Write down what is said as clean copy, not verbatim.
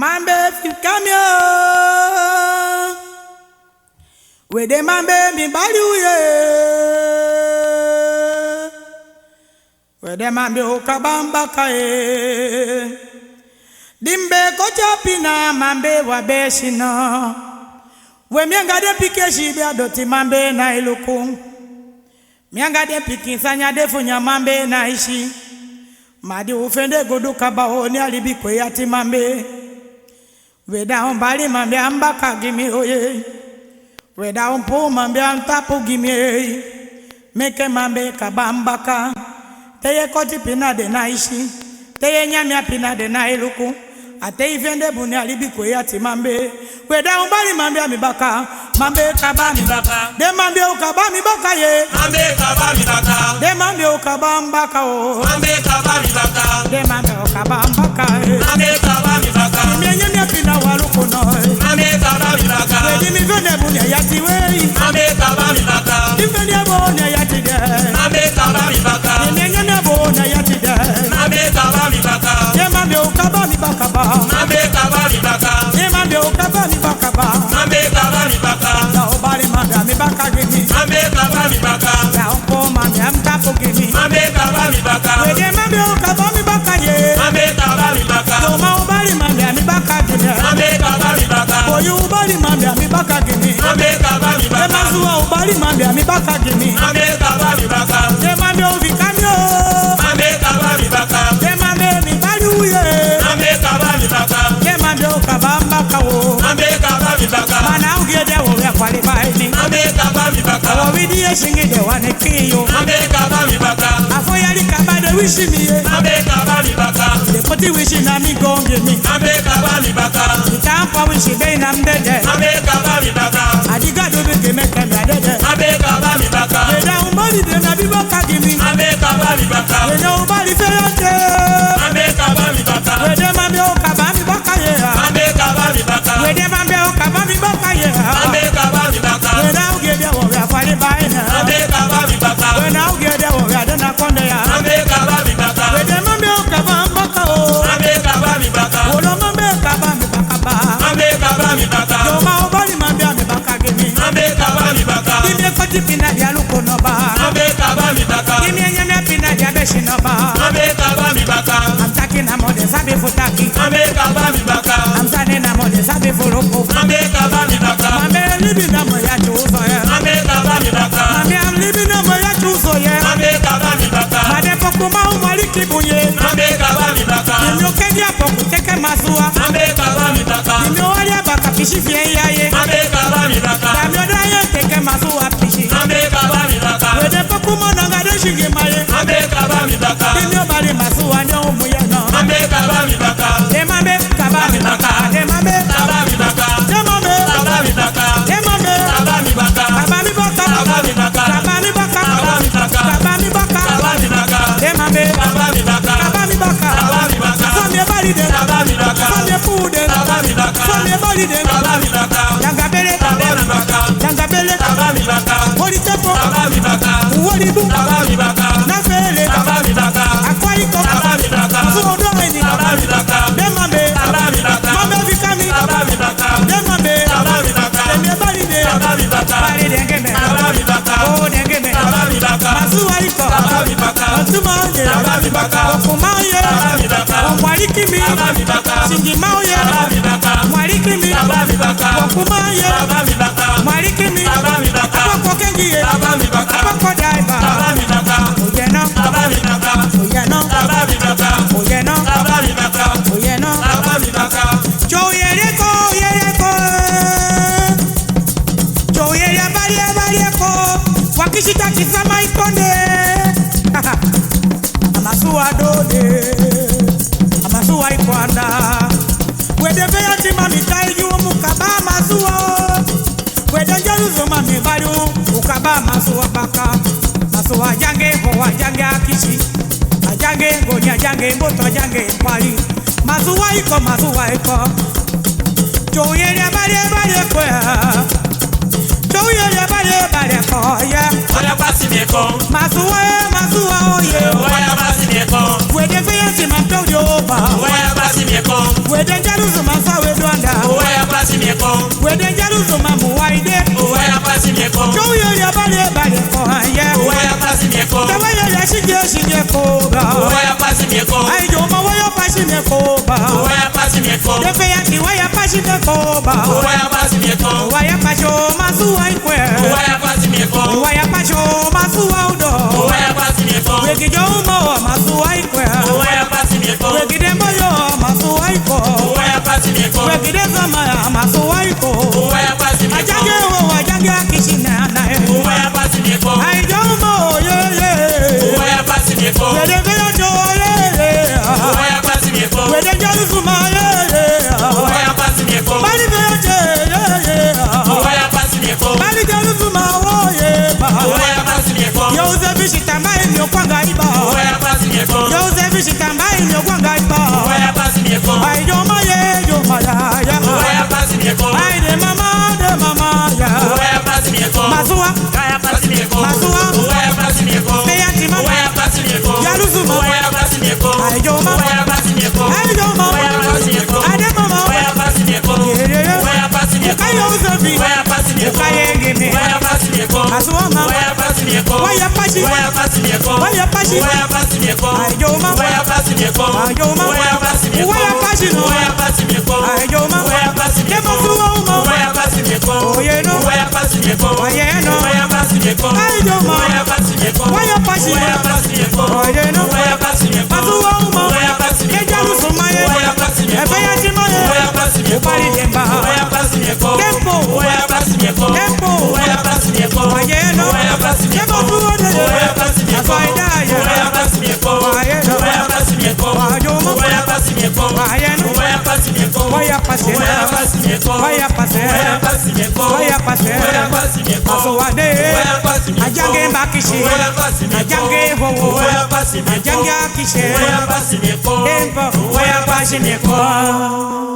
Mambe fikamyo Wede mambe mimbaliuye Wede mambe ukabamba kae Dimbe kocha pina mambe wabeshina We miangade pike shibia doti mambe na iluku Miangade piki sanya defunya mambe na ishi Madi ufende gudu kabaoni alibikwe yati mambe Weda umbali mambe ambaka gimi oye Weda umpu mambe antapu gimi oye Meke mambe kabambaka Teye koti pina de na ishi Teye nyamia pina de na iluku Ate ifende buni alibikwe yati mambe Weda umbali mambe amibaka Mambe kabami baka De mambe ukabami baka ye Mambe kabami baka De mambe ukabambaka o Mambe kabami baka De mambe ukabambaka ye Mambe kabami baka Mienye pina waluko no Mambe kabami baka Wedi mi vende buni yati wei Mambe kabami baka Ifende buni yati de Mambe kabami baka Mienye buni yati de Mambe kabami baka De mambe ukabami baka ba Mambe kabami baka De mambe ukabami baka ba Mambe kabami baka Ya obali mambe amibaka gini Mambe kabami baka Ya umpo mambe amtapo gini Mambe kabami baka Wedi mambe ukabami baka ye Mambe kabami baka Toma ubali mambe amibaka gini Mambe kabami baka Oyu ubali mambe amibaka gini Mambe kabami baka Emazuwa ubali mambe amibaka gini Mambe kabami baka De mambe uvikamyo Mambe kabami baka De mambe mibali uye Mambe kabami baka De mambe ukabamba kawo Mambe kabami baka Mana ugede wo ya kwali baini Mambe kabami baka Awo widiye shingide wane kiyo Mambe kabami baka Afo yali kabade wishi miye Mambe kabami baka Dekoti wishi na migonge mi Mambe kabami baka Itampa wishi bei na mbede Mambe kabami baka Adiga dobe kemeke mdadede Mambe kabami baka Weda umali de na biboka gimi Mambe kabami baka Weda umali feyate Mambe kabami baka Wede mambe ukabami baka ye Mambe kabami baka Wede mambe ukabami baka ye Mambe kabami baka Weda ugede wo ya kwali baina Mambe kabami baka Weda ugede wo ya dena konde ya Mambe kabami baka Wede mambe ukabami baka o Mambe kabami baka Wolo mambe ukabami baka ba Mambe kabami baka Yoma ubali mambe amibaka gimi Mambe kabami baka Kimye koti pina ya luko no ba Mambe kabami baka Kimye nyamya pina ya beshi no ba Mambe kabami baka Amtaki na mode sabi futaki Mambe kabami baka Amsane na mode sabi furuku Mambe kabami baka Mambe libi na mo ya chuso ye Mambe kabami baka Mambe am libi na mo ya chuso ye Mambe kabami baka Made pokuma umali kibunye Mambe kabami baka Kimyo kedia poku keke masua Mambe kabami baka Kimyo walia baka pishi fie ya ye Mambe kabami baka Kamyo daye keke masua pishi Mambe kabami baka Wede pokuma nangade shigi maye Mambe kabami baka Kimyo bali masua nyo umuye no Mambe kabami baka De mambe kabami baka De mambe kabami baka De mambe kabami baka De mambe kabami baka Kabami baka kabami baka Kabami baka kabami baka Kabami baka kabami baka De mambe kabami baka Kabami baka kabami baka Somye bali de kabami baka Somye fude kabami baka Somye bali de kabami baka Jangabele kabami baka Jangabele kabami baka Woli tepo kabami baka Woli bu kabami baka Nafele kabami baka Akwaiko kabami baka Suodo eni kabami baka De mambe kabami baka Mambe vikami kabami baka De mambe kabami baka Demye bali de kabami baka Bali de ngeme kabami baka Oh de ngeme kabami baka Masuwa iko kabami baka Otumaye kabami baka Okumaye kabami baka Omwalikimi kabami baka Singimaye kabami baka Mwalikimi kabami baka Okumaye kabami baka Mwalikimi kabami baka Apoko kengiye kabami baka Apoko daiba kabami baka Oyeno kabami baka Oyeno kabami baka Oyeno kabami baka Oyeno kabami baka Choyereko yereko Choyere bareko Wakishita kisama ikonde Amasuwa dode Amasuwa ikwanda Wedeve ya tima mitaiju mukaba masuwa Wedenja uzo mami baru Ukaba masuwa baka Masuwa jange hoa jange akishi Ajange ngoni ajange mboto ajange mpali Masuwa iko Choyere bareko Choyere bareko yeah Oya basi mieko Masuwa oye Oya basi mieko Wedeve ya tima mtojo ba Oya basi mieko Wedenja uzo masawe mieko. Wede Jerusalem muwaide. Uwaya pasi mieko. Joyo ya bale ko anye. Uwaya pasi mieko. Tewe ya shige ko ba. Uwaya pasi mieko. Ai jo ma waya pasi me ko ba. Uwaya pasi mieko. Defe ya ti waya pasi me ko ba. Uwaya pasi mieko. Waya pajo masu ai kwe. Uwaya pasi mieko. Waya pajo masu audo. Uwaya pasi mieko. Wegi jo mo masu ai kwe. Uwaya pasi mieko. Wegi dembo yo masu ai ko. Uwaya pasi mieko. Wegi de zama masu ai ko. Uwaya pasi mieko. Ajange akishina na e. Uwaya pasi mieko. Ai jo mo ye ye. Uwaya pasi mieko. Wede yo jo ye ye. Uwaya pasi mieko. Wede Jerusalem ye ye. Uwaya pasi mieko. Bali yo je ye ye. Uwaya pasi mieko. Bali Jerusalem wo ye ba. Uwaya pasi mieko. Yosefu shitamba ni okwanga iba. Uwaya pasi mieko. Yosefu shitamba ni okwanga iba. Uwaya pasi mieko. Ai jo ma ya. Uwaya pasi mieko. Ai de mama ya. Uwaya pasi mieko. Masuwa. Uwaya pasi mieko. Masuwa. Uwaya pasi mieko. Meya tima. Uwaya pasi mieko. Jerusalem. Uwaya pasi mieko. Ai jo ma. Uwaya pasi mieko. Ai jo ma. Uwaya pasi mieko. Ai de mama. Uwaya pasi mieko. Uwaya pasi mieko. Uka Yosefu. Uwaya pasi mieko. Uka yengeme. Uwaya pasi mieko. Masuwa ma. Uwaya pasi mieko. Waya pashi. Uwaya pasi mieko. Waya pashi. Uwaya pasi mieko. Ai jo ma. Uwaya pasi mieko. Ai jo ma. Uwaya pasi mieko. Uwaya pashi no. Uwaya pasi mieko. Ai jo ma. Uwaya pasi De mieko. masuwa uma. Uwaya pasi mieko. Oye no. Uwaya pasi mieko. Oye no. Uwaya pasi mieko. Ai jo ma. Uwaya pasi mieko. Waya pashi. Uwaya pasi mieko. Oye no. Uwaya pasi mieko. Masuwa uma. Uwaya pasi De mieko. Jerusalem ye. Uwaya pasi mieko. Efe ya tima ye. Uwaya pasi mieko. Upali demba. Uwaya pasi mieko. Tempo. Uwaya pasi mieko. Tempo. Uwaya pasi mieko. Oye no. Uwaya pasi De mieko. masuwa de. Uwaya pasi mieko. Afaida ye. Uwaya pasi mieko. Oye no. Uwaya pasi mieko. Ajo ma. Uwaya pasi mieko. Oye no. Uwaya pasi mieko. Waya pashi. Uwaya pasi mieko. Waya pashi. Uwaya pasi mieko. Waya pashi. Uwaya pasi mieko. Masuwa de. Uwaya pasi mieko. Ajange bakishi. Uwaya pasi mieko. Ajange howo. Uwaya pasi mieko. Ajange akishe. Uwaya pasi mieko. Tempo. Waya pashi mieko.